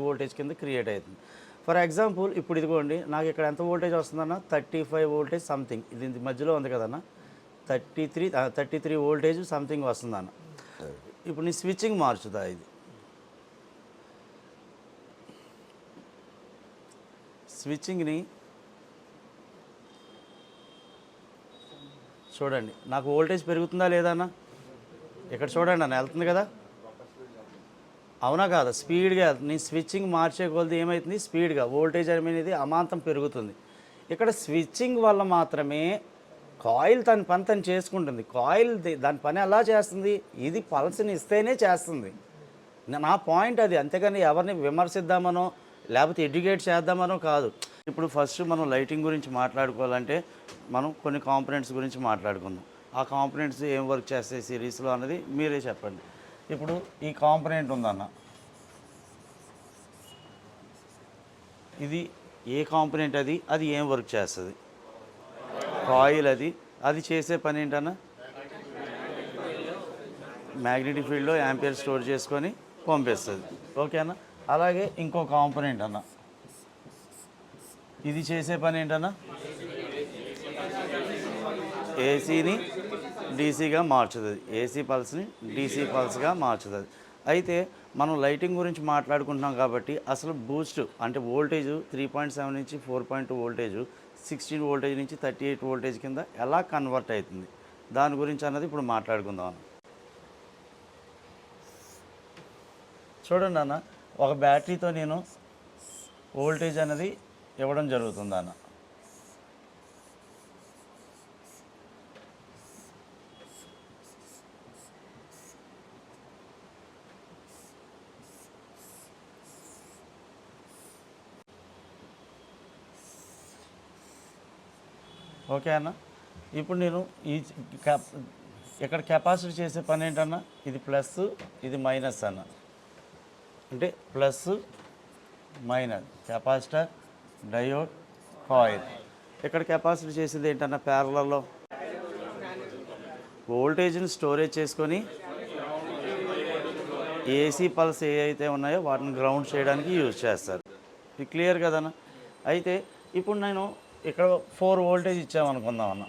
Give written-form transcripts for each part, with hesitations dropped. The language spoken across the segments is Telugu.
వోల్టేజ్ కింద క్రియేట్ అవుతుంది. ఫర్ ఎగ్జాంపుల్ ఇప్పుడు ఇదిగోండి, నాకు ఇక్కడ ఎంత వోల్టేజ్ వస్తుందన్న 35 వోల్టేజ్ సంథింగ్, ఇది మధ్యలో ఉంది కదన్న, 33 వోల్టేజ్ సంథింగ్ వస్తుందన్న. ఇప్పుడు నీ స్విచ్చింగ్ మార్చుదా, ఇది స్విచ్చింగ్ని చూడండి, నాకు వోల్టేజ్ పెరుగుతుందా లేదా అన్న, ఇక్కడ చూడండి అన్న, వెళ్తుంది కదా, అవునా కాదా, స్పీడ్గా నీ స్విచ్చింగ్ మార్చే కొలది ఏమవుతుంది, స్పీడ్గా వోల్టేజ్ అనేది అమాంతం పెరుగుతుంది. ఇక్కడ స్విచ్చింగ్ వల్ల మాత్రమే కాయిల్ తన పని తను చేసుకుంటుంది. కాయిల్ దాని పని ఎలా చేస్తుంది, ఇది పల్స్ని ఇస్తేనే చేస్తుంది. నా పాయింట్ అది, అంతేగాని ఎవరిని విమర్శిద్దామనో లేకపోతే ఎడ్యుకేట్ చేద్దామనో కాదు. ఇప్పుడు ఫస్ట్ మనం లైటింగ్ గురించి మాట్లాడుకోవాలంటే మనం కొన్ని కాంపోనెంట్స్ గురించి మాట్లాడుకుందాం. ఆ కాంపోనెంట్స్ ఏం వర్క్ చేస్తాయి సిరీస్లో అన్నది మీరే చెప్పండి. ఇప్పుడు ఈ కాంపోనెంట్ ఉందన్న, ఇది ఏ కాంపోనెంట్, అది ఏం వర్క్ చేస్తుంది, కాయిల్. అది చేసే పని ఏంటన్నా, మ్యాగ్నెటిక్ ఫీల్డ్లో యాంపియర్ స్టోర్ చేసుకొని పంపిస్తుంది. ఓకేనా. అలాగే ఇంకో కాంపోనెంట్ అన్న, ఇది చేసే పని ఏంటన్నా, ఏసీని డీసీగా మార్చుతుంది, ఏసీ పల్స్ని డీసీ పల్స్గా మార్చుతుంది. అయితే మనం లైటింగ్ గురించి మాట్లాడుకుంటున్నాం కాబట్టి అసలు బూస్ట్ అంటే వోల్టేజ్ 3.7 నుంచి 4.2 వోల్టేజ్ 16 వోల్టేజ్ నుంచి 38 వోల్టేజ్ కింద ఎలా కన్వర్ట్ అవుతుంది దాని గురించి అన్నది ఇప్పుడు మాట్లాడుకుందాం. చూడండి అన్న, ఒక బ్యాటరీతో నేను వోల్టేజ్ అనేది ఇవ్వడం జరుగుతుంది అన్న. ఓకే అన్న. ఇప్పుడు నేను ఇక్కడ కెపాసిటీ చేసే పని ఏంటన్నా, ఇది ప్లస్ ఇది మైనస్ అన్న, అంటే plus minus capacitor, diode, coil. ఇక్కడ కెపాసిటీ చేసేది ఏంటన్నా, ప్యారలల్లో వోల్టేజ్ని స్టోరేజ్ చేసుకొని ఏసీ పల్స్ ఏ అయితే ఉన్నాయో వాటిని గ్రౌండ్ చేయడానికి యూజ్ చేస్తారు. ఇది క్లియర్ కదన్నా. అయితే ఇప్పుడు నేను ఇక్కడ 4 వోల్టేజ్ ఇచ్చామనుకుందాం అన్న.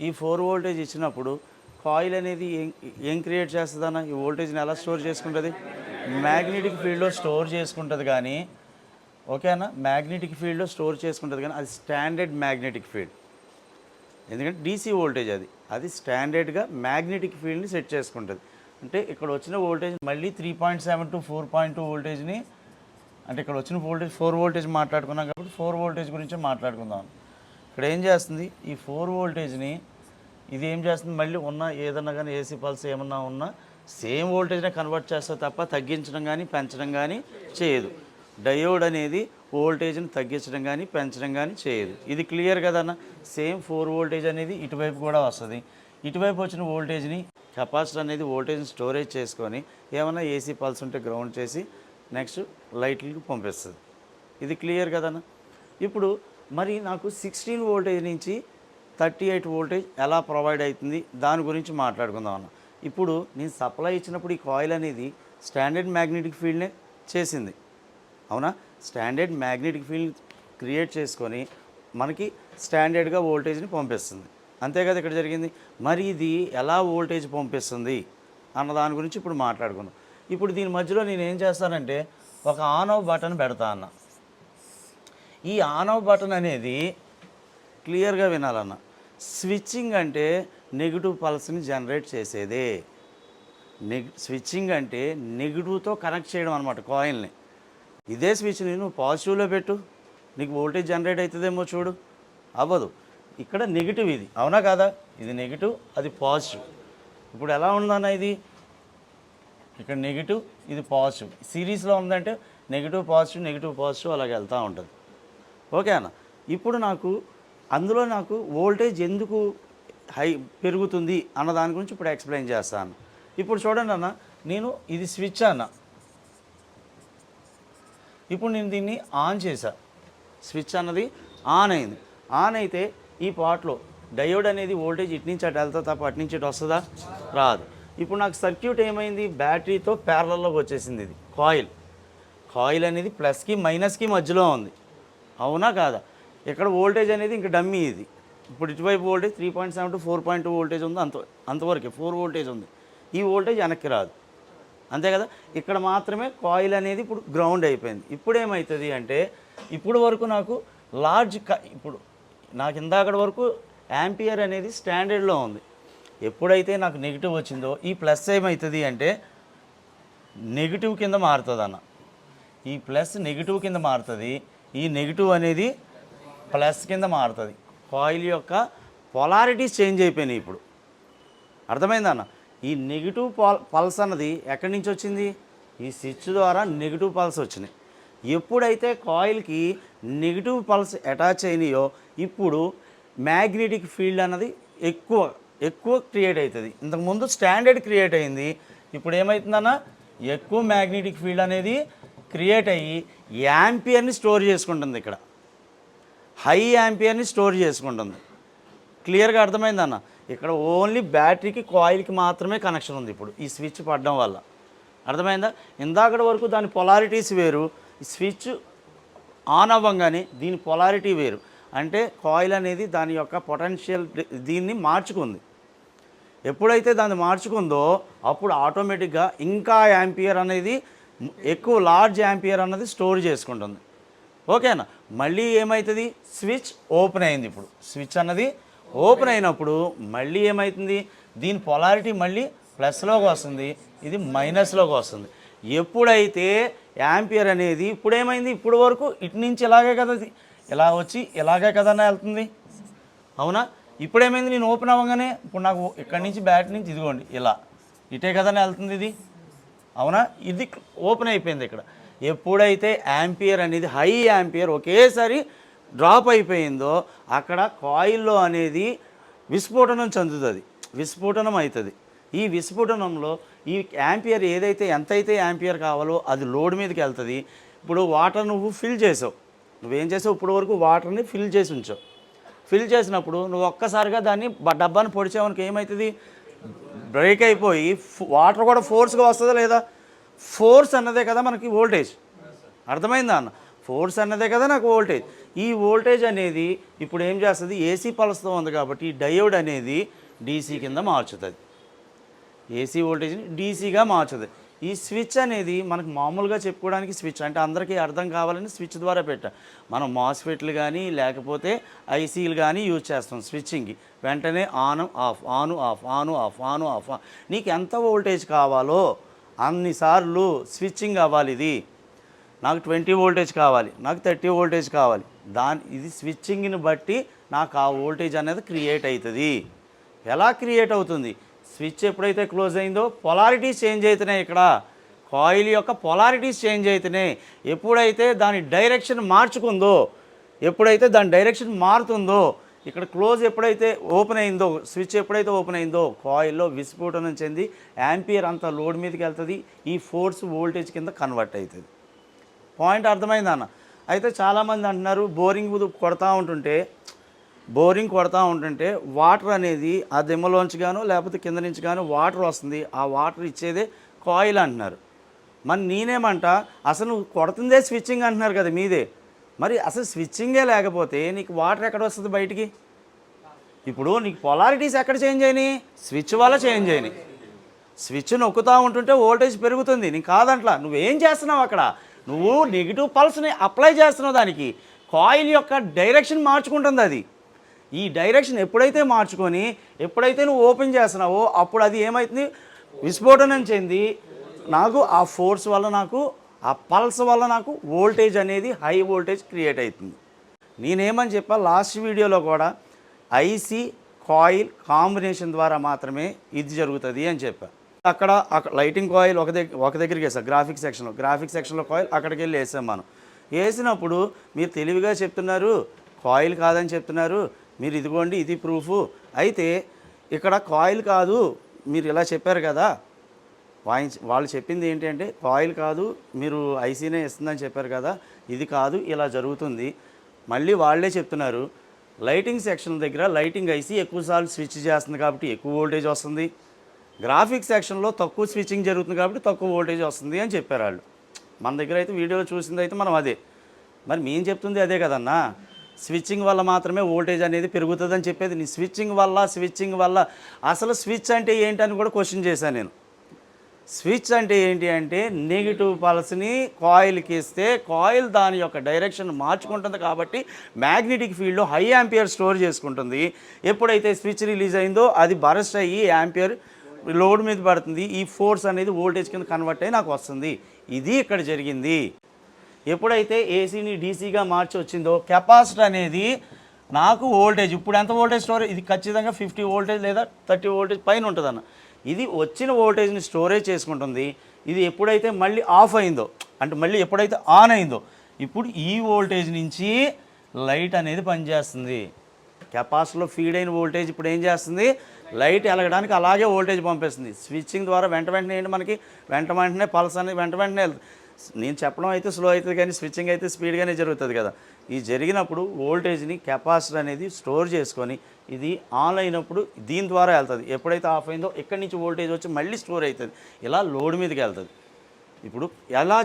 ఈ 4 వోల్టేజ్ ఇచ్చినప్పుడు కాయిల్ అనేది ఏం క్రియేట్ చేస్తుంది అన్న, ఈ వోల్టేజ్ని ఎలా స్టోర్ చేసుకుంటుంది, మ్యాగ్నెటిక్ ఫీల్డ్లో స్టోర్ చేసుకుంటుంది. కానీ ఓకేనా, మ్యాగ్నెటిక్ ఫీల్డ్లో స్టోర్ చేసుకుంటుంది, కానీ అది స్టాండర్డ్ మ్యాగ్నెటిక్ ఫీల్డ్. ఎందుకంటే డీసీ వోల్టేజ్ అది స్టాండర్డ్గా మ్యాగ్నెటిక్ ఫీల్డ్ని సెట్ చేసుకుంటుంది. అంటే ఇక్కడ వచ్చిన వోల్టేజ్ మళ్ళీ 3.7 to 4.2 వోల్టేజ్ని, అంటే ఇక్కడ వచ్చిన వోల్టేజ్ 4 వోల్టేజ్ మాట్లాడుకున్నాం కాబట్టి 4 వోల్టేజ్ గురించి మాట్లాడుకుందాం. ఇక్కడ ఏం చేస్తుంది, ఈ 4 వోల్టేజ్ని ఇది ఏం చేస్తుంది, మళ్ళీ ఉన్న ఏదన్నా కానీ ఏసీ పల్స్ ఏమన్నా ఉన్నా సేమ్ వోల్టేజ్నే కన్వర్ట్ చేస్తే తప్ప తగ్గించడం కానీ పెంచడం కానీ చేయదు. డయోడ్ అనేది వోల్టేజ్ని తగ్గించడం కానీ పెంచడం కానీ చేయదు. ఇది క్లియర్ కదన్న. సేమ్ 4 వోల్టేజ్ అనేది ఇటువైపు కూడా వస్తుంది. ఇటువైపు వచ్చిన వోల్టేజ్ని కెపాసిటర్ అనేది వోల్టేజ్ని స్టోరేజ్ చేసుకొని ఏమన్నా ఏసీ పల్స్ ఉంటే గ్రౌండ్ చేసి నెక్స్ట్ లైట్లకు పంపిస్తుంది. ఇది క్లియర్ కదన్న. ఇప్పుడు మరి నాకు 16 వోల్టేజ్ నుంచి 38 వోల్టేజ్ ఎలా ప్రొవైడ్ అవుతుంది దాని గురించి మాట్లాడుకుందాం అన్న. ఇప్పుడు నేను సప్లై ఇచ్చినప్పుడు ఈ కాయిల్ అనేది స్టాండర్డ్ మ్యాగ్నెటిక్ ఫీల్డ్నే చేసింది, అవునా. స్టాండర్డ్ మ్యాగ్నెటిక్ ఫీల్డ్ క్రియేట్ చేసుకొని మనకి స్టాండర్డ్గా వోల్టేజ్ని పంపిస్తుంది, అంతే కదా ఇక్కడ జరిగింది. మరి ఇది ఎలా వోల్టేజ్ పంపిస్తుంది అన్న దాని గురించి ఇప్పుడు మాట్లాడుకుందాం. ఇప్పుడు దీని మధ్యలో నేను ఏం చేస్తానంటే ఒక ఆన్ ఆఫ్ బటన్ పెడతా అన్న. ఈ ఆన్ ఆఫ్ బటన్ అనేది క్లియర్గా వినాలన్న, స్విచ్చింగ్ అంటే నెగిటివ్ పల్స్ని జనరేట్ చేసేదే. స్విచ్చింగ్ అంటే నెగిటివ్తో కనెక్ట్ చేయడం అనమాట కాయిల్ని. ఇదే స్విచ్ని నువ్వు పాజిటివ్లో పెట్టు, నీకు వోల్టేజ్ జనరేట్ అవుతుందేమో చూడు, అవ్వదు. ఇక్కడ నెగిటివ్, ఇది అవునా కాదా, ఇది నెగిటివ్ అది పాజిటివ్. ఇప్పుడు ఎలా ఉందన్న, ఇది ఇక్కడ నెగిటివ్ ఇది పాజిటివ్, సిరీస్లో ఉందంటే నెగిటివ్ పాజిటివ్ అలాగే వెళ్తూ ఉంటుంది. ఓకే అన్న. ఇప్పుడు అందులో నాకు వోల్టేజ్ ఎందుకు పెరుగుతుంది అన్న దాని గురించి ఇప్పుడు ఎక్స్ప్లెయిన్ చేస్తాను. ఇప్పుడు చూడండి అన్న, నేను ఇది స్విచ్ అన్న, ఇప్పుడు నేను దీన్ని ఆన్ చేశా, స్విచ్ అన్నది ఆన్ అయింది. ఆన్ అయితే ఈ పార్ట్లో డయోడ్ అనేది వోల్టేజ్ ఇటు నుంచి అటు వెళ్తా తప్ప అటు నుంచి ఇటు వస్తుందా, రాదు. ఇప్పుడు నాకు సర్క్యూట్ ఏమైంది, బ్యాటరీతో ప్యారలల్లోకి వచ్చేసింది. ఇది కాయిల్ అనేది ప్లస్కి మైనస్కి మధ్యలో ఉంది, అవునా కాదా? ఇక్కడ వోల్టేజ్ అనేది ఇంకా డమ్మీ ఇది. ఇప్పుడు ఇటువైపు వోల్టేజ్ 3.7 to 4.2 వోల్టేజ్ ఉంది, అంతవరకే 4 వోల్టేజ్ ఉంది. ఈ వోల్టేజ్ వెనక్కి రాదు, అంతే కదా. ఇక్కడ మాత్రమే కాయిల్ అనేది ఇప్పుడు గ్రౌండ్ అయిపోయింది. ఇప్పుడు ఏమవుతుంది అంటే ఇప్పుడు వరకు నాకు ఇప్పుడు నాకు ఇందాకటి వరకు యాంపియర్ అనేది స్టాండర్డ్లో ఉంది. ఎప్పుడైతే నాకు నెగిటివ్ వచ్చిందో ఈ ప్లస్ ఏమవుతుంది అంటే నెగిటివ్ కింద మారుతుంది అన్న. ఈ ప్లస్ నెగిటివ్ కింద మారుతుంది, ఈ నెగిటివ్ అనేది ప్లస్ కింద మారుతుంది. కాయిల్ యొక్క పొలారిటీస్ చేంజ్ అయిపోయినాయి ఇప్పుడు, అర్థమైందన్న. ఈ నెగిటివ్ పల్స్ అన్నది ఎక్కడి నుంచి వచ్చింది? ఈ స్విచ్ ద్వారా నెగిటివ్ పల్స్ వచ్చినాయి. ఎప్పుడైతే కాయిల్కి నెగిటివ్ పల్స్ అటాచ్ అయినాయో ఇప్పుడు మ్యాగ్నెటిక్ ఫీల్డ్ అన్నది ఎక్కువ క్రియేట్ అవుతుంది. ఇంతకుముందు స్టాండర్డ్ క్రియేట్ అయింది, ఇప్పుడు ఏమవుతుందన్న ఎక్కువ మ్యాగ్నెటిక్ ఫీల్డ్ అనేది క్రియేట్ అయ్యి యాంపియర్ని స్టోర్ చేసుకుంటుంది. ఇక్కడ హై యాంపియర్ని స్టోర్ చేసుకుంటుంది. క్లియర్గా అర్థమైందన్న. ఇక్కడ ఓన్లీ బ్యాటరీకి కాయిల్కి మాత్రమే కనెక్షన్ ఉంది ఇప్పుడు ఈ స్విచ్ పడడం వల్ల, అర్థమైందా? ఇందాకటి వరకు దాని పొలారిటీస్ వేరు, ఈ స్విచ్ ఆన్ అవ్వగానే దీని పొలారిటీ వేరు. అంటే కాయిల్ అనేది దాని యొక్క పొటెన్షియల్ దీన్ని మార్చుకుంది. ఎప్పుడైతే దాన్ని మార్చుకుందో అప్పుడు ఆటోమేటిక్గా ఇంకా యాంపియర్ అనేది ఎక్కువ లార్జ్ యాంపియర్ అన్నది స్టోర్ చేసుకుంటుంది, ఓకేనా. మళ్ళీ ఏమవుతుంది? స్విచ్ ఓపెన్ అయింది. ఇప్పుడు స్విచ్ అన్నది ఓపెన్ అయినప్పుడు మళ్ళీ ఏమవుతుంది? దీని పొలారిటీ మళ్ళీ ప్లస్లోకి వస్తుంది, ఇది మైనస్లోకి వస్తుంది. ఎప్పుడైతే యాంపియర్ అనేది ఇప్పుడు ఏమైంది? ఇప్పుడు వరకు ఇటు నుంచి ఇలాగే కదా, ఇలా వచ్చి ఇలాగే కదా వెళ్తుంది, అవునా. ఇప్పుడు ఏమైంది? నేను ఓపెన్ అవ్వగానే ఇప్పుడు నాకు ఇక్కడి నుంచి బ్యాటరీ నుంచి ఇదిగోండి ఇలా ఇటే కదా వెళ్తుంది ఇది, అవునా. ఇది ఓపెన్ అయిపోయింది. ఇక్కడ ఎప్పుడైతే యాంపియర్ అనేది హై యాంపియర్ ఒకేసారి డ్రాప్ అయిపోయిందో అక్కడ కాయిల్లో అనేది విస్ఫోటనం చెందుతుంది, విస్ఫోటనం అవుతుంది. ఈ విస్ఫోటనంలో ఈ యాంపియర్ ఏదైతే ఎంతైతే యాంపియర్ కావాలో అది లోడ్ మీదకి వెళ్తుంది. ఇప్పుడు వాటర్ నువ్వు ఫిల్ చేసావు, నువ్వేం చేసావు? ఇప్పుడు వరకు వాటర్ని ఫిల్ చేసి ఉంచావు. ఫిల్ చేసినప్పుడు నువ్వు ఒక్కసారిగా దాన్ని డబ్బాని పొడిచావనికి ఏమవుతుంది? బ్రేక్ అయిపోయి వాటర్ కూడా ఫోర్స్గా వస్తుందా లేదా? ఫోర్స్ అన్నదే కదా మనకి వోల్టేజ్, అర్థమైందా అన్న? ఫోర్స్ అన్నదే కదా నాకు వోల్టేజ్. ఈ వోల్టేజ్ అనేది ఇప్పుడు ఏం చేస్తుంది? ఏసీ పల్స్తో ఉంది కాబట్టి ఈ డయోడ్ అనేది డీసీ కింద మార్చుతుంది, ఏసీ వోల్టేజ్ని డీసీగా మార్చుతుంది. ఈ స్విచ్ అనేది మనకు మామూలుగా చెప్పుకోవడానికి స్విచ్ అంటే అందరికీ అర్థం కావాలని స్విచ్ ద్వారా పెట్టాం. మనం మాస్ఫెట్లు కానీ లేకపోతే ఐసీలు కానీ యూజ్ చేస్తాం స్విచ్చింగ్కి. వెంటనే on off on off on off on off. నీకు ఎంత వోల్టేజ్ కావాలో అన్నిసార్లు స్విచ్చింగ్ అవ్వాలి. ఇది నాకు 20 వోల్టేజ్ కావాలి, నాకు 30 వోల్టేజ్ కావాలి, ఇది స్విచ్చింగ్ని బట్టి నాకు ఆ వోల్టేజ్ అనేది క్రియేట్ అవుతుంది. ఎలా క్రియేట్ అవుతుంది? స్విచ్ ఎప్పుడైతే క్లోజ్ అయిందో పొలారిటీస్ చేంజ్ అవుతున్నాయి. ఇక్కడ కాయిల్ యొక్క పొలారిటీస్ చేంజ్ అవుతున్నాయి. ఎప్పుడైతే దాని డైరెక్షన్ మార్చుకుందో, ఎప్పుడైతే దాని డైరెక్షన్ మారుతుందో, ఇక్కడ క్లోజ్ ఎప్పుడైతే ఓపెన్ అయిందో, స్విచ్ ఎప్పుడైతే ఓపెన్ అయిందో కాయిల్లో విస్ఫోటనం చెంది యాంపియర్ అంతా లోడ్ మీదకి వెళ్తుంది. ఈ ఫోర్స్ వోల్టేజ్ కింద కన్వర్ట్ అవుతుంది. పాయింట్ అర్థమైంది అన్న. అయితే చాలామంది అంటున్నారు బోరింగ్ కొడతా ఉంటుంటే వాటర్ అనేది ఆ దిమ్మలోంచి గాను లేకపోతే కింద నుంచి గాను వాటర్ వస్తుంది, ఆ వాటర్ ఇచ్చేదే కాయిల్ అంటున్నారు. మరి నేనేమంట, అసలు నువ్వు కొడుతుందే స్విచ్చింగ్ అంటున్నారు కదా మీదే, మరి అసలు స్విచ్చింగే లేకపోతే నీకు వాటర్ ఎక్కడ వస్తుంది బయటికి? ఇప్పుడు నీకు పొలారిటీస్ ఎక్కడ చేంజ్ అయినాయి? స్విచ్ వల్ల చేంజ్ అయినాయి. స్విచ్ నొక్కుతూ ఉంటుంటే వోల్టేజ్ పెరుగుతుంది, నీకు కాదంట్లా. నువ్వేం చేస్తున్నావు అక్కడ? నువ్వు నెగిటివ్ పల్స్ని అప్లై చేస్తున్నావు దానికి. కాయిల్ యొక్క డైరెక్షన్ మార్చుకుంటుంది అది. ఈ డైరెక్షన్ ఎప్పుడైతే మార్చుకొని ఎప్పుడైతే నువ్వు ఓపెన్ చేస్తున్నావో అప్పుడు అది ఏమవుతుంది? విస్ఫోటనం చెంది నాకు ఆ ఫోర్స్ వల్ల నాకు ఆ పల్స్ వల్ల నాకు వోల్టేజ్ అనేది హై వోల్టేజ్ క్రియేట్ అవుతుంది. నేనేమని చెప్పా లాస్ట్ వీడియోలో కూడా ఐసీ కాయిల్ కాంబినేషన్ ద్వారా మాత్రమే ఇది జరుగుతుంది అని చెప్పా. అక్కడ లైటింగ్ కాయిల్ ఒక దగ్గరికి వేసాం గ్రాఫిక్స్ సెక్షన్లో కాయిల్ అక్కడికి వెళ్ళి వేసాం. మనం వేసినప్పుడు మీరు తెలివిగా చెప్తున్నారు కాయిల్ కాదని చెప్తున్నారు, మీరు ఇదిగోండి ఇది ప్రూఫ్. అయితే ఇక్కడ కాయిల్ కాదు మీరు ఇలా చెప్పారు కదా, వాళ్ళు చెప్పింది ఏంటంటే కాయిల్ కాదు మీరు ఐసీనే ఇస్తుందని చెప్పారు కదా, ఇది కాదు ఇలా జరుగుతుంది. మళ్ళీ వాళ్ళే చెప్తున్నారు లైటింగ్ సెక్షన్ దగ్గర లైటింగ్ ఐసీ ఎక్కువసార్లు స్విచ్ చేస్తుంది కాబట్టి ఎక్కువ వోల్టేజ్ వస్తుంది, గ్రాఫిక్స్ సెక్షన్లో తక్కువ స్విచ్చింగ్ జరుగుతుంది కాబట్టి తక్కువ వోల్టేజ్ వస్తుంది అని చెప్పారు వాళ్ళు. మన దగ్గర అయితే వీడియోలో చూసింది అయితే మనం అదే. మరి మేము చెప్తుంది అదే కదన్నా. స్విచ్చింగ్ వల్ల మాత్రమే వోల్టేజ్ అనేది పెరుగుతుందని చెప్పేది. నీ స్విచ్చింగ్ వల్ల అసలు స్విచ్ అంటే ఏంటని కూడా క్వశ్చన్ చేశాను నేను. స్విచ్ అంటే ఏంటి అంటే నెగిటివ్ పల్స్ని కాయిల్కి ఇస్తే కాయిల్ దాని యొక్క డైరెక్షన్ మార్చుకుంటుంది కాబట్టి మ్యాగ్నెటిక్ ఫీల్డ్లో హై యాంపియర్ స్టోర్ చేసుకుంటుంది. ఎప్పుడైతే స్విచ్ రిలీజ్ అయిందో అది బరస్ట్ అయ్యి యాంపియర్ లోడ్ మీద పడుతుంది. ఈ ఫోర్స్ అనేది వోల్టేజ్ కింద కన్వర్ట్ అయ్యి నాకు వస్తుంది. ఇది ఇక్కడ జరిగింది. ఎప్పుడైతే ఏసీని డీసీగా మార్చి వచ్చిందో కెపాసిటర్ అనేది నాకు వోల్టేజ్ ఇప్పుడు ఎంత వోల్టేజ్ స్టోరేజ్, ఇది ఖచ్చితంగా 50 వోల్టేజ్ లేదా 30 వోల్టేజ్ పైన ఉంటుందన్న. ఇది వచ్చిన వోల్టేజ్ని స్టోరేజ్ చేసుకుంటుంది. ఇది ఎప్పుడైతే మళ్ళీ ఆఫ్ అయిందో అంటే మళ్ళీ ఎప్పుడైతే ఆన్ అయిందో ఇప్పుడు ఈ వోల్టేజ్ నుంచి లైట్ అనేది పనిచేస్తుంది. కెపాసిటర్లో ఫీడ్ అయిన వోల్టేజ్ ఇప్పుడు ఏం చేస్తుంది, లైట్ వెలగడానికి అలాగే వోల్టేజ్ పంపిస్తుంది. స్విచ్చింగ్ ద్వారా వెంటనే ఏంటి మనకి వెంటనే పల్స్ అనేది వెంటనే నేను చెప్పడం అయితే స్లో అవుతుంది కానీ స్విచ్చింగ్ అయితే స్పీడ్గానే జరుగుతుంది కదా. ఇది జరిగినప్పుడు వోల్టేజ్ని కెపాసిటర్ అనేది స్టోర్ చేసుకొని ఇది ఆన్ అయినప్పుడు దీని ద్వారా వెళ్తుంది. ఎప్పుడైతే ఆఫ్ అయిందో ఇక్కడి నుంచి వోల్టేజ్ వచ్చి మళ్ళీ స్టోర్ అవుతుంది. ఇలా లోడ్ మీదకి వెళ్తుంది. ఇప్పుడు ఎలా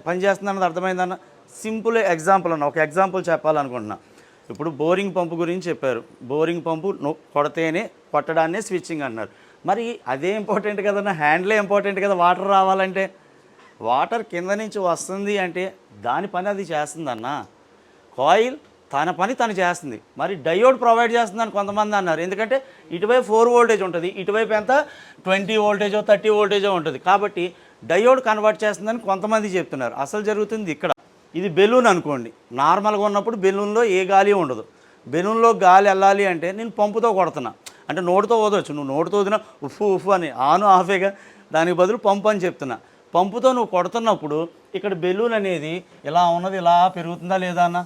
పనిచేస్తుంది అన్నది అర్థమైందన్న. సింపుల్ ఎగ్జాంపుల్ అన్న, ఒక ఎగ్జాంపుల్ చెప్పాలనుకుంటున్నా. ఇప్పుడు బోరింగ్ పంపు గురించి చెప్పారు. బోరింగ్ పంపు కొడితేనే కొట్టడాన్నే స్విచ్చింగ్ అన్నారు. మరి అదే ఇంపార్టెంట్ కదన్న, హ్యాండ్లే ఇంపార్టెంట్ కదా. వాటర్ రావాలంటే వాటర్ కింద నుంచి వస్తుంది అంటే దాని పని అది చేస్తుందన్న. కాయిల్ తన పని తను చేస్తుంది. మరి డయోడ్ ప్రొవైడ్ చేస్తుందని కొంతమంది అన్నారు. ఎందుకంటే ఇటువైపు 4 వోల్టేజ్ ఉంటుంది, ఇటువైపు ఎంత 20 వోల్టేజో 30 వోల్టేజో ఉంటుంది. కాబట్టి డయోడ్ కన్వర్ట్ చేస్తుందని కొంతమంది చెప్తున్నారు. అసలు జరుగుతుంది ఇక్కడ. ఇది బెలూన్ అనుకోండి. నార్మల్గా ఉన్నప్పుడు బెలూన్లో ఏ గాలి ఉండదు. బెలూన్లో గాలి వెళ్ళాలి అంటే నేను పంపుతో కొడుతున్నా. అంటే నోటుతో వదవచ్చు. నువ్వు నోటుతో వదిన ఉఫ్ అని ఆను ఆఫేగా, దానికి బదులు పంపు అని చెప్తున్నా. పంపుతో నువ్వు కొడుతున్నప్పుడు ఇక్కడ బెలూన్ అనేది ఇలా ఉన్నది, ఇలా పెరుగుతుందా లేదా అన్న.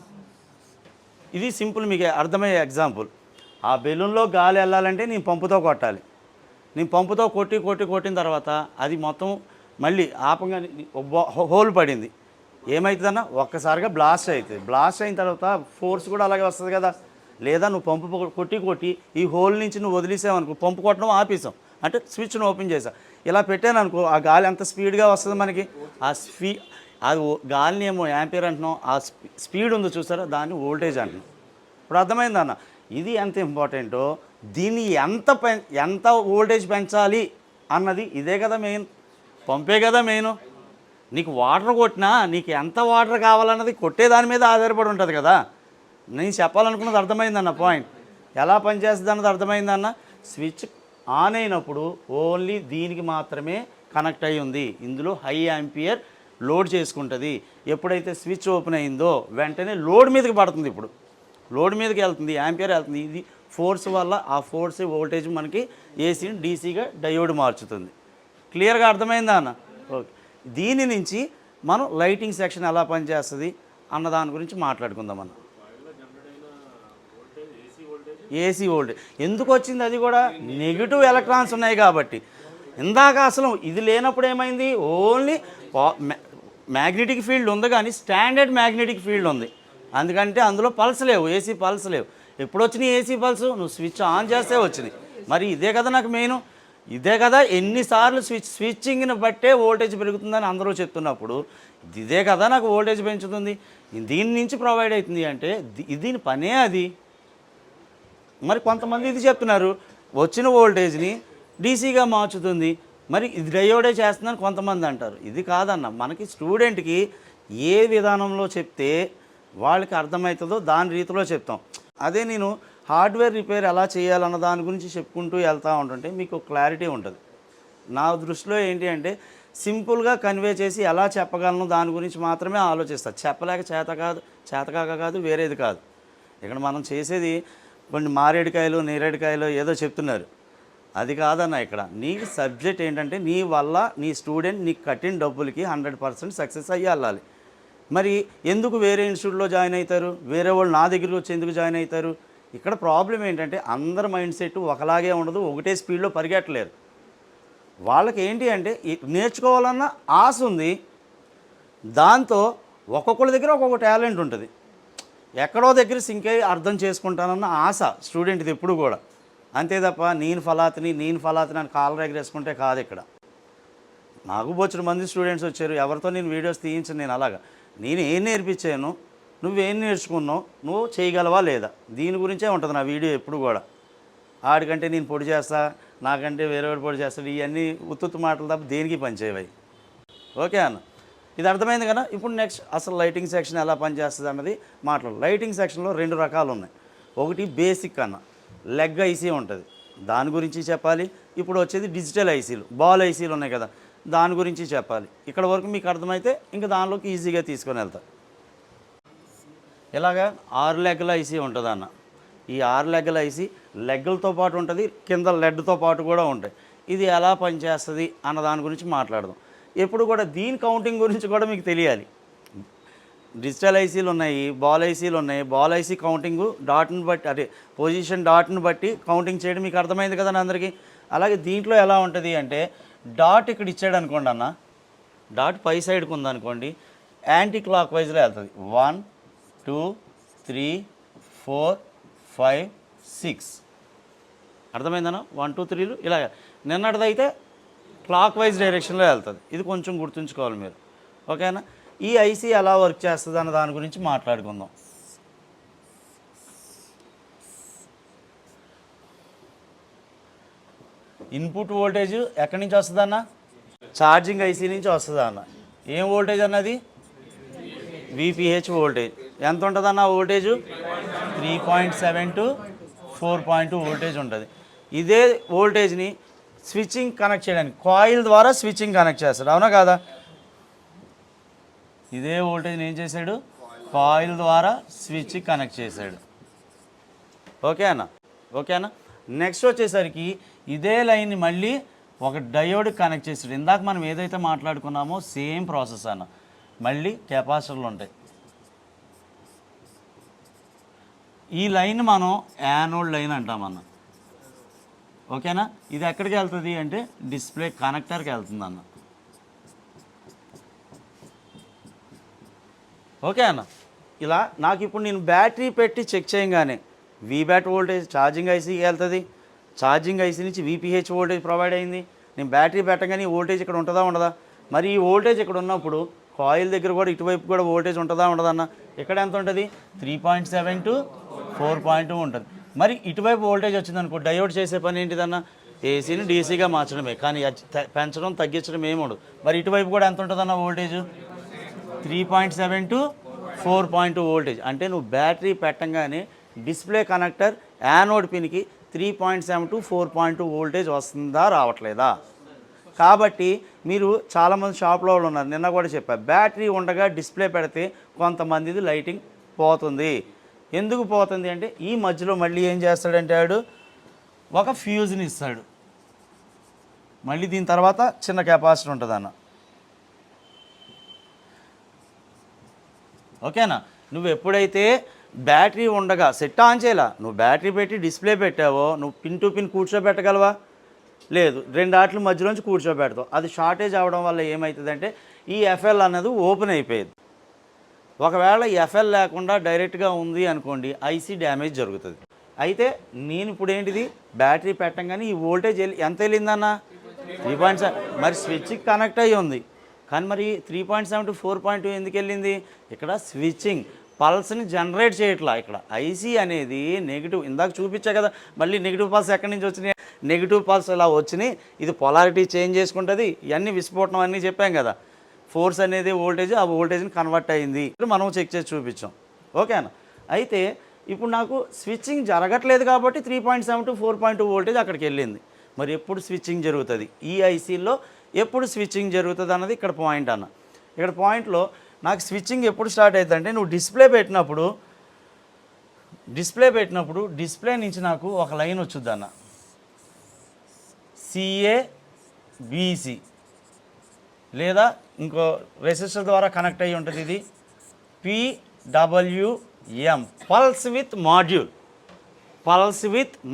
ఇది సింపుల్ మీకు అర్థమయ్యే ఎగ్జాంపుల్. ఆ బెలూన్లో గాలి వెళ్ళాలంటే నేను పంపుతో కొట్టాలి. నేను పంపుతో కొట్టిన తర్వాత అది మొత్తం మళ్ళీ ఆపంగా హోల్ పడింది. ఏమవుతుందన్న, ఒక్కసారిగా బ్లాస్ట్ అవుతుంది. బ్లాస్ట్ అయిన తర్వాత ఫోర్స్ కూడా అలాగే వస్తుంది కదా. లేదా నువ్వు పంపు కొట్టి ఈ హోల్ నుంచి నువ్వు వదిలేసావనుకో, పంపు కొట్టడం ఆపేసాం అంటే స్విచ్ను ఓపెన్ చేసాం, ఇలా పెట్టాను అనుకో, ఆ గాలి ఎంత స్పీడ్గా వస్తుంది మనకి. ఆ అది గాలిని ఏమో యాంపియర్ అంటున్నాం, ఆ స్పీడ్ ఉందో చూసారా దాన్ని వోల్టేజ్ అంటున్నాం. ఇప్పుడు అర్థమైందన్న. ఇది ఎంత ఇంపార్టెంటో, దీన్ని ఎంత వోల్టేజ్ పెంచాలి అన్నది ఇదే కదా మెయిన్. పంపే కదా మెయిన్. నీకు వాటర్ కొట్టినా నీకు ఎంత వాటర్ కావాలన్నది కొట్టే దాని మీద ఆధారపడి ఉంటుంది కదా. నేను చెప్పాలనుకున్నది అర్థమైందన్న. పాయింట్ ఎలా పనిచేస్తుంది అన్నది అర్థమైందన్న. స్విచ్ ఆన్ అయినప్పుడు ఓన్లీ దీనికి మాత్రమే కనెక్ట్ అయి ఉంది. ఇందులో హై యాంపియర్ లోడ్ చేసుకుంటుంది. ఎప్పుడైతే స్విచ్ ఓపెన్ అయిందో వెంటనే లోడ్ మీదకి పడుతుంది. ఇప్పుడు లోడ్ మీదకి వెళ్తుంది, యాంపియర్ వెళ్తుంది. ఇది ఫోర్స్ వల్ల ఆ ఫోర్స్ వోల్టేజ్ మనకి ఏసీని డీసీగా డయోడ్ మార్చుతుంది. క్లియర్గా అర్థమైందా అన్న? ఓకే. దీని నుంచి మనం లైటింగ్ సెక్షన్ ఎలా పనిచేస్తుంది అన్న దాని గురించి మాట్లాడుకుందాం అన్న. ఏసీ వోల్టేజ్ ఎందుకు వచ్చింది, అది కూడా నెగిటివ్ ఎలక్ట్రాన్స్ ఉన్నాయి కాబట్టి. ఇందాక అసలు ఇది లేనప్పుడు ఏమైంది, ఓన్లీ మ్యాగ్నెటిక్ ఫీల్డ్ ఉంది కానీ స్టాండర్డ్ మ్యాగ్నెటిక్ ఫీల్డ్ ఉంది. అందుకంటే అందులో పల్స్ లేవు, ఏసీ పల్స్ లేవు. ఎప్పుడు వచ్చినాయి ఏసీ పల్స్, నువ్వు స్విచ్ ఆన్ చేస్తే వచ్చినాయి. మరి ఇదే కదా నాకు మెయిన్, ఇదే కదా ఎన్నిసార్లు స్విచ్చింగ్ని బట్టే వోల్టేజ్ పెరుగుతుందని అందరూ చెప్తున్నప్పుడు ఇదే కదా నాకు వోల్టేజ్ పెంచుతుంది. దీని నుంచి ప్రొవైడ్ అవుతుంది అంటే దీని పనే అది. మరి కొంతమంది ఇది చెప్తున్నారు, వచ్చిన వోల్టేజ్ని డీసీగా మార్చుతుంది, మరి ఇది డయోడే చేస్తుందని కొంతమంది అంటారు. ఇది కాదన్న, మనకి స్టూడెంట్కి ఏ విధానంలో చెప్తే వాళ్ళకి అర్థమవుతుందో దాని రీతిలో చెప్తాం. అదే నేను హార్డ్వేర్ రిపేర్ ఎలా చేయాలన్న దాని గురించి చెప్పుకుంటూ వెళ్తూ ఉంటుంటే మీకు క్లారిటీ ఉంటుంది. నా దృష్టిలో ఏంటి అంటే సింపుల్గా కన్వే చేసి ఎలా చెప్పగలను దాని గురించి మాత్రమే ఆలోచిస్తాను. చెప్పలేక చేతకాక కాదు, వేరేది కాదు. ఇక్కడ మనం చేసేది కొన్ని మారేడుకాయలు నేరేడుకాయలు ఏదో చెప్తున్నారు, అది కాదన్న. ఇక్కడ నీ సబ్జెక్ట్ ఏంటంటే నీ వల్ల నీ స్టూడెంట్ నీకు కట్టిన డబ్బులకి 100% సక్సెస్ అయ్యి వెళ్ళాలి. మరి ఎందుకు వేరే ఇన్స్టిట్యూట్లో జాయిన్ అవుతారు, వేరే వాళ్ళు నా దగ్గరికి వచ్చి ఎందుకు జాయిన్ అవుతారు? ఇక్కడ ప్రాబ్లం ఏంటంటే అందరి మైండ్ సెట్ ఒకలాగే ఉండదు, ఒకటే స్పీడ్లో పరిగెట్టలేరు. వాళ్ళకి ఏంటి అంటే నేర్చుకోవాలన్న ఆశ ఉంది, దాంతో ఒక్కొక్కరి దగ్గర ఒక్కొక్క టాలెంట్ ఉంటుంది. ఎక్కడో దగ్గర సింక్ అయ్యి అర్థం చేసుకుంటానన్న ఆశ స్టూడెంట్ది ఎప్పుడు కూడా. అంతే తప్ప నేను ఫలాతిని అని కాలర్ ఎగరేసుకుంటే కాదు. ఇక్కడ నాకు బొచ్చుడు మంది స్టూడెంట్స్ వచ్చారు, ఎవరితో నేను వీడియోస్ తీయించను. నేను అలాగా నేను ఏం నేర్పించాను, నువ్వేం నేర్చుకున్నావు, నువ్వు చేయగలవా లేదా, దీని గురించే ఉంటుంది నా వీడియో ఎప్పుడు కూడా. ఆడికంటే నేను పొడి చేస్తా, నాకంటే వేరేవాడు పొడి చేస్తాడు, ఇవన్నీ ఉత్తుత్తు మాటలు తప్ప దేనికి పనిచేయవి. ఓకే అన్న, ఇది అర్థమైంది కదా. ఇప్పుడు నెక్స్ట్ అసలు లైటింగ్ సెక్షన్ ఎలా పనిచేస్తుంది అన్నది మాట్లాడు. లైటింగ్ సెక్షన్లో 2 రకాలు ఉన్నాయి. ఒకటి బేసిక్ అన్న, లెగ్ ఐసీ ఉంటుంది, దాని గురించి చెప్పాలి. ఇప్పుడు వచ్చేది డిజిటల్ ఐసీలు, బాల్ ఐసీలు ఉన్నాయి కదా, దాని గురించి చెప్పాలి. ఇక్కడ వరకు మీకు అర్థమైతే ఇంకా దానిలోకి ఈజీగా తీసుకొని వెళ్తా. ఇలాగా 6 లెగ్ల ఐసీ ఉంటుంది అన్న. ఈ 6 లెగ్ల ఐసీ లెగ్లతో పాటు ఉంటుంది, కింద లెడ్తో పాటు కూడా ఉంటాయి. ఇది ఎలా పనిచేస్తుంది అన్న దాని గురించి మాట్లాడదాం. ఎప్పుడు కూడా దీని కౌంటింగ్ గురించి కూడా మీకు తెలియాలి. డిజిటల్ ఐసీలు ఉన్నాయి, బాల్ ఐసీలు ఉన్నాయి. బాల్ ఐసీ కౌంటింగ్ డాట్ని బట్టి, అదే పొజిషన్ డాట్ని బట్టి కౌంటింగ్ చేయడం మీకు అర్థమైంది కదా అందరికీ. అలాగే దీంట్లో ఎలా ఉంటుంది అంటే, డాట్ ఇక్కడ ఇచ్చాడు అనుకోండి అన్న, డాట్ పై సైడ్కి ఉందనుకోండి, యాంటీ క్లాక్ వైజ్లో వెళ్తుంది. 1 2 3 4 5 6. అర్థమైందన్నా? 1 2 3లు ఇలా. నిన్నటిదైతే క్లాక్ వైజ్ డైరెక్షన్లో వెళ్తుంది. ఇది కొంచెం గుర్తుంచుకోవాలి మీరు. ఓకేనా? ఈ ఐసీ ఎలా వర్క్ చేస్తుంది అన్న దాని గురించి మాట్లాడుకుందాం. ఇన్పుట్ వోల్టేజ్ ఎక్కడి నుంచి వస్తుంది అన్న? ఛార్జింగ్ ఐసీ నుంచి వస్తుంది అన్న. ఏం వోల్టేజ్ అన్నది? VPH voltage. ఎంత ఉంటుంది అన్న వోల్టేజు? 3.7 to 4.2 వోల్టేజ్ ఉంటుంది. ఇదే వోల్టేజ్ని స్విచ్చింగ్ కనెక్ట్ చేయడానికి కాయిల్ ద్వారా స్విచ్చింగ్ కనెక్ట్ చేస్తాడు, అవునా కాదా? ఇదే వోల్టేజ్ని ఏం చేశాడు? కాయిల్ ద్వారా స్విచ్ కనెక్ట్ చేశాడు. ఓకే అన్న? ఓకేనా? నెక్స్ట్ వచ్చేసరికి ఇదే లైన్ని మళ్ళీ ఒక డయోడ్ కనెక్ట్ చేసాడు. ఇందాక మనం ఏదైతే మాట్లాడుకున్నామో సేమ్ ప్రాసెస్ అన్న. మళ్ళీ కెపాసిటర్లు ఉంటాయి. ఈ లైన్ మనం యానోడ్ లైన్ అంటామన్న. ఓకేనా? ఇది ఎక్కడికి వెళ్తుంది అంటే డిస్ప్లే కనెక్టర్కి వెళ్తుంది అన్న. ఓకే అన్న? ఇలా నాకు ఇప్పుడు నేను బ్యాటరీ పెట్టి చెక్ చేయగానే వీబ్యాట్ వోల్టేజ్ ఛార్జింగ్ ఐసీకి వెళ్తుంది. ఛార్జింగ్ ఐసీ నుంచి విపిహెచ్ వోల్టేజ్ ప్రొవైడ్ అయింది. నేను బ్యాటరీ పెట్టగానే ఈ వోల్టేజ్ ఇక్కడ ఉంటుందా ఉండదా? మరి ఈ వోల్టేజ్ ఇక్కడ ఉన్నప్పుడు కాయిల్ దగ్గర కూడా ఇటువైపు కూడా వోల్టేజ్ ఉంటుందా ఉండదన్న? ఇక్కడ ఎంత ఉంటుంది? 3.7 to 4.2 ఉంటుంది. మరి ఇటువైపు వోల్టేజ్ వచ్చిందనుకో, డయోడ్ చేసే పని ఏంటిదన్న? ఏసీని డీసీగా మార్చడమే, కానీ పెంచడం తగ్గించడం ఏముండదు. మరి ఇటువైపు కూడా ఎంత ఉంటుందన్న వోల్టేజ్? 3.7 to 4.2 voltage. అంటే నువ్వు బ్యాటరీ పెట్టంగానే డిస్ప్లే కనెక్టర్ యానోడ్ పిన్కి 3.7 to 4.2 వోల్టేజ్ వస్తుందా రావట్లేదా? కాబట్టి మీరు చాలామంది షాప్లో వాళ్ళు ఉన్నారు, నిన్న కూడా చెప్పారు, బ్యాటరీ ఉండగా డిస్ప్లే పెడితే కొంతమందిది లైటింగ్ పోతుంది. ఎందుకు పోతుంది అంటే ఈ మధ్యలో మళ్ళీ ఏం చేస్తాడంటే వాడు ఒక ఫ్యూజ్ని ఇస్తాడు. మళ్ళీ దీని తర్వాత చిన్న కెపాసిటర్ ఉంటుంది అన్న. ఓకేనా? నువ్వు ఎప్పుడైతే బ్యాటరీ ఉండగా సెట్ ఆన్ చేయాలా, నువ్వు బ్యాటరీ పెట్టి డిస్ప్లే పెట్టావో నువ్వు పిన్ టు పిన్ కూర్చోబెట్టగలవా? లేదు, 2 ఆటల మధ్యలోంచి కూర్చోబెడతావు. అది షార్టేజ్ అవ్వడం వల్ల ఏమవుతుందంటే ఈ ఎఫ్ఎల్ అనేది ఓపెన్ అయిపోయింది. ఒకవేళ ఎఫ్ఎల్ లేకుండా డైరెక్ట్గా ఉంది అనుకోండి, ఐసీ డ్యామేజ్ జరుగుతుంది. అయితే నేను ఇప్పుడు ఏంటిది, బ్యాటరీ పెట్టంగానే ఈ వోల్టేజ్ ఎంత వెళ్ళిందన్న? 3.7. మరి స్విచ్కి కనెక్ట్ అయ్యి ఉంది, కానీ మరి 3.7 to 4.2 ఎందుకు వెళ్ళింది? ఇక్కడ స్విచ్చింగ్ పల్స్ని జనరేట్ చేయట్లా. ఇక్కడ ఐసీ అనేది నెగిటివ్, ఇందాక చూపించా కదా, మళ్ళీ నెగిటివ్ పల్స్ ఎక్కడి నుంచి వచ్చినాయి? నెగిటివ్ పల్స్ ఇలా వచ్చినాయి. ఇది పొలారిటీ చేంజ్ చేసుకుంటుంది. ఇవన్నీ విస్ఫోటనం అన్నీ చెప్పాం కదా. ఫోర్స్ అనేది వోల్టేజ్, ఆ వోల్టేజ్ని కన్వర్ట్ అయింది. మనం చెక్ చేసి చూపించాం. ఓకేనా? అయితే ఇప్పుడు నాకు స్విచ్చింగ్ జరగట్లేదు కాబట్టి 3.7 to 4.2 వోల్టేజ్ అక్కడికి వెళ్ళింది. మరి ఎప్పుడు స్విచ్చింగ్ జరుగుతుంది? ఈ ఐసీలో ఎప్పుడు స్విచ్చింగ్ జరుగుతుంది అన్నది ఇక్కడ పాయింట్ అన్న. ఇక్కడ పాయింట్లో నాకు స్విచ్చింగ్ ఎప్పుడు స్టార్ట్ అవుతుందంటే, నువ్వు డిస్ప్లే పెట్టినప్పుడు డిస్ప్లే నుంచి నాకు ఒక లైన్ వచ్చుద్ది అన్న, CABC, లేదా ఇంకో రెసిస్టర్ ద్వారా కనెక్ట్ అయ్యి ఉంటుంది, ఇది PWM, పల్స్ విత్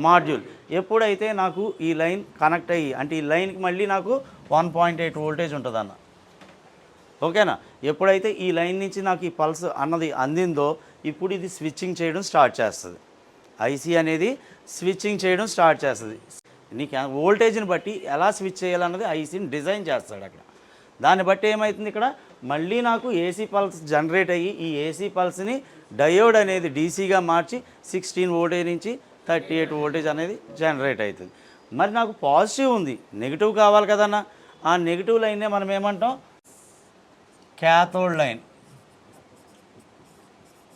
మాడ్యూల్. ఎప్పుడైతే నాకు ఈ లైన్ కనెక్ట్ అయ్యి, అంటే ఈ లైన్కి మళ్ళీ నాకు 1.8 వోల్టేజ్ ఉంటుంది అన్న. ఓకేనా? ఎప్పుడైతే ఈ లైన్ నుంచి నాకు ఈ పల్స్ అన్నది అందిందో, ఇప్పుడు ఇది స్విచ్చింగ్ చేయడం స్టార్ట్ చేస్తుంది. ఐసీ అనేది స్విచ్చింగ్ చేయడం స్టార్ట్ చేస్తుంది. నీకు వోల్టేజ్ని బట్టి ఎలా స్విచ్ చేయాలన్నది ఐసీని డిజైన్ చేస్తాడు అక్కడ. దాన్ని బట్టి ఏమవుతుంది ఇక్కడ మళ్ళీ నాకు ఏసీ పల్స్ జనరేట్ అయ్యి ఈ ఏసీ పల్స్ని డయోడ్ అనేది డీసీగా మార్చి 16 వోల్టేజ్ నుంచి 38 వోల్టేజ్ అనేది జనరేట్ అవుతుంది. మరి నాకు పాజిటివ్ ఉంది, నెగిటివ్ కావాలి కదన్నా. ఆ నెగిటివ్ లైన్నే మనం ఏమంటాం, క్యాథోడ్ లైన్.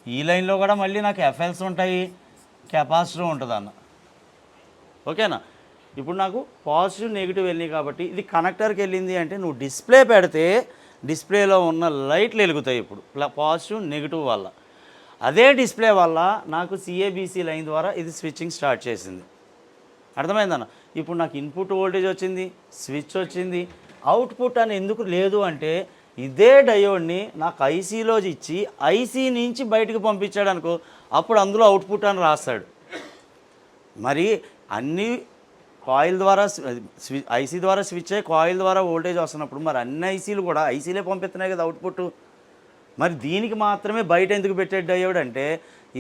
ఈ లైన్లో కూడా మళ్ళీ నాకు ఎఫ్ఎల్స్ ఉంటాయి, కెపాసిటర్ ఉంటుంది అన్న. ఓకేనా? ఇప్పుడు నాకు పాజిటివ్ నెగిటివ్ వెళ్ళినాయి కాబట్టి ఇది కనెక్టర్కి వెళ్ళింది అంటే నువ్వు డిస్ప్లే పెడితే డిస్ప్లేలో ఉన్న లైట్లు వెలుగుతాయి ఇప్పుడు పాజిటివ్ నెగిటివ్ వల్ల. అదే డిస్ప్లే వల్ల నాకు సిఏబిసి లైన్ ద్వారా ఇది స్విచ్చింగ్ స్టార్ట్ చేసింది. అర్థమైందన్న? ఇప్పుడు నాకు ఇన్పుట్ వోల్టేజ్ వచ్చింది, స్విచ్ వచ్చింది, అవుట్పుట్ అని ఎందుకు లేదు అంటే ఇదే డయోడ్ని నాకు ఐసీలో ఇచ్చి ఐసీ నుంచి బయటకు పంపించాడు అనుకో, అప్పుడు అందులో అవుట్పుట్ అని రాస్తాడు. మరి అన్నీ కాయిల్ ద్వారా ఐసీ ద్వారా స్విచ్ అయ్యి కాయిల్ ద్వారా వోల్టేజ్ వస్తున్నప్పుడు మరి అన్ని ఐసీలు కూడా ఐసీలే పంపిస్తున్నాయి కదా అవుట్పుట్. మరి దీనికి మాత్రమే బయట ఎందుకు పెట్టే డయోడ్ అంటే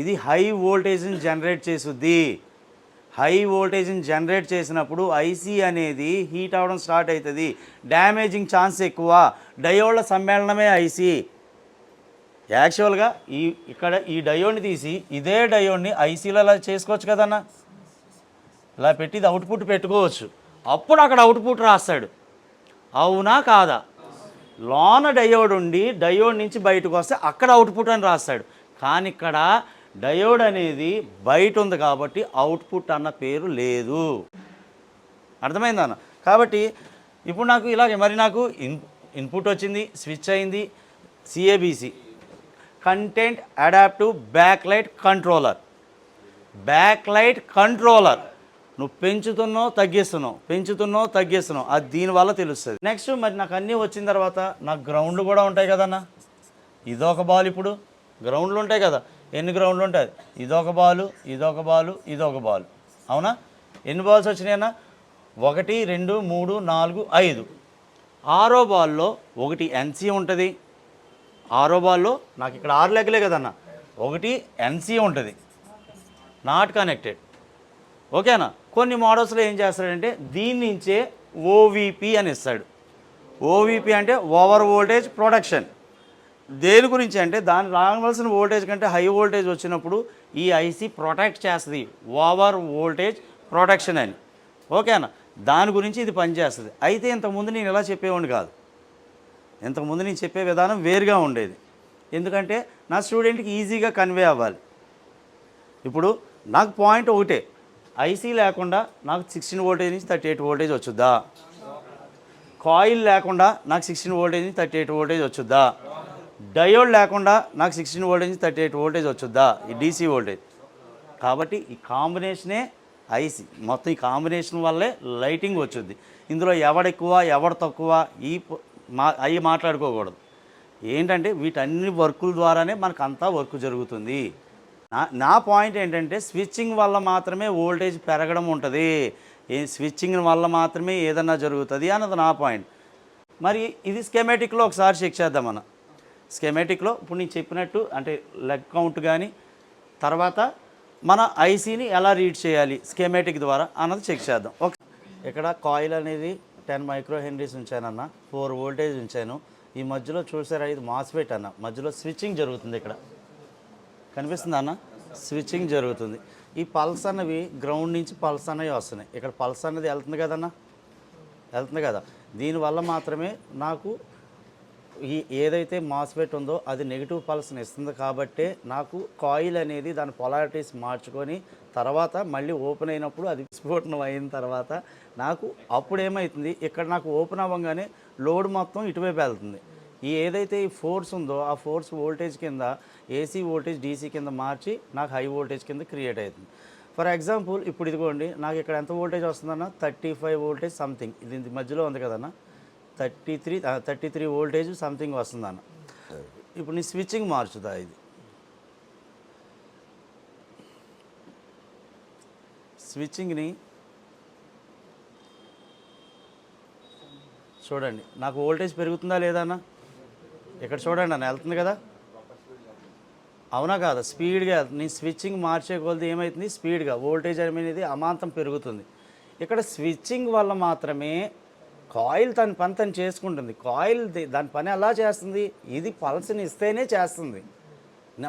ఇది హై వోల్టేజ్ని జనరేట్ చేస్తుంది. హై వోల్టేజ్ని జనరేట్ చేసినప్పుడు ఐసీ అనేది హీట్ అవ్వడం స్టార్ట్ అవుతుంది, డ్యామేజింగ్ ఛాన్స్ ఎక్కువ. డయోడ్ల సమ్మేళనమే ఐసీ. యాక్చువల్గా ఇక్కడ ఈ డయోడ్ని తీసి ఇదే డయోడ్ని ఐసీలో అలా చేసుకోవచ్చు కదన్నా. ఇలా పెట్టి ఇది అవుట్పుట్ పెట్టుకోవచ్చు, అప్పుడు అక్కడ అవుట్పుట్ రాస్తాడు. అవునా కాదా? లోన డయోడ్ ఉండి డయోడ్ నుంచి బయటకు వస్తే అక్కడ అవుట్పుట్ అని రాస్తాడు. కానీ ఇక్కడ డయోడ్ అనేది బయట ఉంది కాబట్టి అవుట్పుట్ అన్న పేరు లేదు. అర్థమైందన్న? కాబట్టి ఇప్పుడు నాకు ఇలాగే మరి నాకు ఇన్పుట్ వచ్చింది, స్విచ్ అయింది, CABC content adaptive backlight controller. Backlight controller నువ్వు పెంచుతున్నావు తగ్గిస్తున్నావు అది దీనివల్ల తెలుస్తుంది. నెక్స్ట్ మరి నాకు అన్నీ వచ్చిన తర్వాత నాకు గ్రౌండ్లు కూడా ఉంటాయి కదన్నా. ఇదొక బాల్, ఇప్పుడు గ్రౌండ్లు ఉంటాయి కదా, ఎన్ని గ్రౌండ్లు ఉంటాయి? ఇదొక బాలు, ఇదొక బాలు, ఇదొక బాలు. అవునా? ఎన్ని బాల్స్ వచ్చినాయన్నా? 1 2 3 4 5. 6వ బాల్లో ఒకటి ఎన్సీ ఉంటుంది. 6వ బాల్లో నాకు ఇక్కడ 6 లెక్కలే కదన్నా, ఒకటి ఎన్సీ ఉంటుంది, నాట్ కనెక్టెడ్. ఓకేనా? కొన్ని మోడల్స్లో ఏం చేస్తాడంటే దీని నుంచే ఓవిపి అని ఇస్తాడు. ఓవిపి అంటే ఓవర్ వోల్టేజ్ ప్రొటెక్షన్. దేని గురించి అంటే దాని రావాల్సిన వోల్టేజ్ కంటే హై వోల్టేజ్ వచ్చినప్పుడు ఈ ఐసీ ప్రొటెక్ట్ చేస్తుంది, ఓవర్ వోల్టేజ్ ప్రొటెక్షన్ అని. ఓకేనా? దాని గురించి ఇది పనిచేస్తుంది. అయితే ఇంతకుముందు నేను ఇలా చెప్పేవాడిని కాదు. ఇంతకుముందు నేను చెప్పే విధానం వేరుగా ఉండేది. ఎందుకంటే నా స్టూడెంట్కి ఈజీగా కన్వే అవ్వాలి. ఇప్పుడు నాకు పాయింట్ ఒకటే, ఐసీ లేకుండా నాకు 16 వోల్టేజ్ నుంచి 38 వోల్టేజ్ వచ్చుద్దా? కాయిల్ లేకుండా నాకు 16 వోల్టేజ్ నుంచి 38 వోల్టేజ్ వచ్చుద్దా? డయోడ్ లేకుండా నాకు 16 వోల్టేజ్ నుంచి 38 వోల్టేజ్ వచ్చుద్దా? ఈ డీసీ వోల్టేజ్. కాబట్టి ఈ కాంబినేషనే ఐసీ. మొత్తం ఈ కాంబినేషన్ వల్లే లైటింగ్ వచ్చుద్ది. ఇందులో ఎవడెక్కువ ఎవడు తక్కువ అవి మాట్లాడుకోకూడదు. ఏంటంటే వీటన్ని వర్కుల ద్వారానే మనకు అంతా వర్క్ జరుగుతుంది. నా పాయింట్ ఏంటంటే స్విచ్చింగ్ వల్ల మాత్రమే వోల్టేజ్ పెరగడం ఉంటుంది, స్విచ్చింగ్ వల్ల మాత్రమే ఏదన్నా జరుగుతుంది అన్నది నా పాయింట్. మరి ఇది స్కెమాటిక్లో ఒకసారి చెక్ చేద్దాం. మన స్కెమాటిక్లో ఇప్పుడు నేను చెప్పినట్టు అంటే లెగ్ కౌంట్ కానీ తర్వాత మన ఐసీని ఎలా రీడ్ చేయాలి స్కెమాటిక్ ద్వారా అన్నది చెక్ చేద్దాం. ఓకే, ఇక్కడ కాయిల్ అనేది 10 మైక్రో హెన్రీస్ ఉంచానన్న, 4 వోల్టేజ్ ఉంచాను. ఈ మధ్యలో చూసారా, ఇది మాస్ఫెట్ అన్న, మధ్యలో స్విచ్చింగ్ జరుగుతుంది. ఇక్కడ కనిపిస్తుంది అన్న, స్విచ్చింగ్ జరుగుతుంది. ఈ పల్స్ అన్నవి గ్రౌండ్ నుంచి పల్స్ అనేవి వస్తున్నాయి. ఇక్కడ పల్స్ అనేది వెళ్తుంది కదన్నా, వెళ్తుంది కదా. దీనివల్ల మాత్రమే నాకు ఈ ఏదైతే మాస్ఫెట్ ఉందో అది నెగిటివ్ పల్స్ని ఇస్తుంది. కాబట్టే నాకు కాయిల్ అనేది దాని పొలారిటీస్ మార్చుకొని తర్వాత మళ్ళీ ఓపెన్ అయినప్పుడు అది విస్ఫోటనం అయిన తర్వాత నాకు అప్పుడు ఏమవుతుంది, ఇక్కడ నాకు ఓపెన్ అవ్వగానే లోడ్ మొత్తం ఇటువైపు వెళ్తుంది. ఈ ఏదైతే ఈ ఫోర్స్ ఉందో ఆ ఫోర్స్ వోల్టేజ్ కింద ఏసీ వోల్టేజ్ డీసీ కింద మార్చి నాకు హై వోల్టేజ్ కింద క్రియేట్ అవుతుంది. ఫర్ ఎగ్జాంపుల్ ఇప్పుడు ఇదిగోండి, నాకు ఇక్కడ ఎంత వోల్టేజ్ వస్తుందన్న 35 వోల్టేజ్ సంథింగ్, ఇది మధ్యలో ఉంది కదన్న, 33 వోల్టేజ్ సంథింగ్ వస్తుందన్న. ఇప్పుడు నీ స్విచ్చింగ్ మార్చుదా, ఇది స్విచ్చింగ్ని చూడండి, నాకు వోల్టేజ్ పెరుగుతుందా లేదా అన్న? ఇక్కడ చూడండి అన్న, వెళ్తుంది కదా, అవునా కాదా? స్పీడ్గా వెళ్తుంది. నేను స్విచ్చింగ్ మార్చే కొలది ఏమవుతుంది, స్పీడ్గా వోల్టేజ్ అనేది అమాంతం పెరుగుతుంది. ఇక్కడ స్విచ్చింగ్ వల్ల మాత్రమే కాయిల్ తన పని తను చేసుకుంటుంది. కాయిల్ దాని పని ఎలా చేస్తుంది? ఇది పల్స్‌ని ఇస్తేనే చేస్తుంది.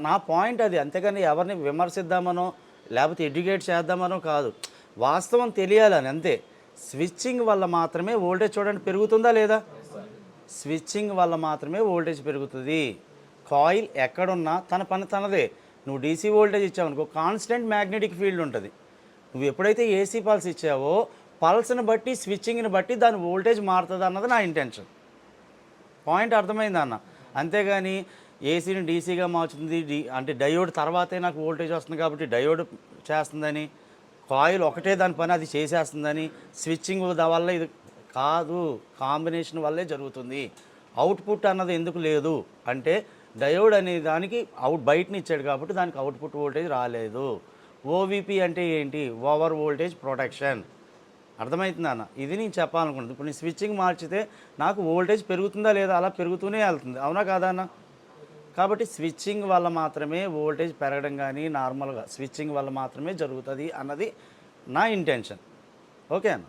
నా పాయింట్ అది. అంతేగాని ఎవరిని విమర్శిద్దామనో, లేకపోతే ఎడ్యుకేట్ చేద్దామనో కాదు. వాస్తవం తెలియాలని అంతే. స్విచ్చింగ్ వల్ల మాత్రమే వోల్టేజ్ చూడండి పెరుగుతుందా లేదా? స్విచ్చింగ్ వల్ల మాత్రమే వోల్టేజ్ పెరుగుతుంది. కాయిల్ ఎక్కడున్నా తన పని తనదే. నువ్వు డీసీ వోల్టేజ్ ఇచ్చావనుకో కాన్స్టెంట్ మ్యాగ్నెటిక్ ఫీల్డ్ ఉంటుంది. నువ్వు ఎప్పుడైతే ఏసీ పల్స్ ఇచ్చావో పల్స్ని బట్టి స్విచ్చింగ్ని బట్టి దాని వోల్టేజ్ మారుతుంది అన్నది నా ఇంటెన్షన్. పాయింట్ అర్థమైందా అన్న? అంతేగాని ఏసీని డీసీగా మార్చుతుంది అంటే డయోడ్ తర్వాతే నాకు వోల్టేజ్ వస్తుంది కాబట్టి డయోడ్ చేస్తుందని, కాయిల్ ఒకటే దాని పని అది చేసేస్తుందని, స్విచ్చింగ్ వల్ల ఇది కాదు, కాంబినేషన్ వల్లే జరుగుతుంది. అవుట్పుట్ అన్నది ఎందుకు లేదు అంటే డయోడ్ అనే దానికి బయటని ఇచ్చాడు కాబట్టి దానికి అవుట్పుట్ వోల్టేజ్ రాలేదు. ఓవీపీ అంటే ఏంటి? Over voltage protection. అర్థమవుతుందా అన్న? ఇది నేను చెప్పాలనుకుంటుంది. ఇప్పుడు నేను స్విచ్చింగ్ మార్చితే నాకు వోల్టేజ్ పెరుగుతుందా లేదా? అలా పెరుగుతూనే వెళ్తుంది. అవునా కాదా అన్న? కాబట్టి స్విచ్చింగ్ వల్ల మాత్రమే వోల్టేజ్ పెరగడం కానీ నార్మల్గా స్విచ్చింగ్ వల్ల మాత్రమే జరుగుతుంది అన్నది నా ఇంటెన్షన్. ఓకే అన్న?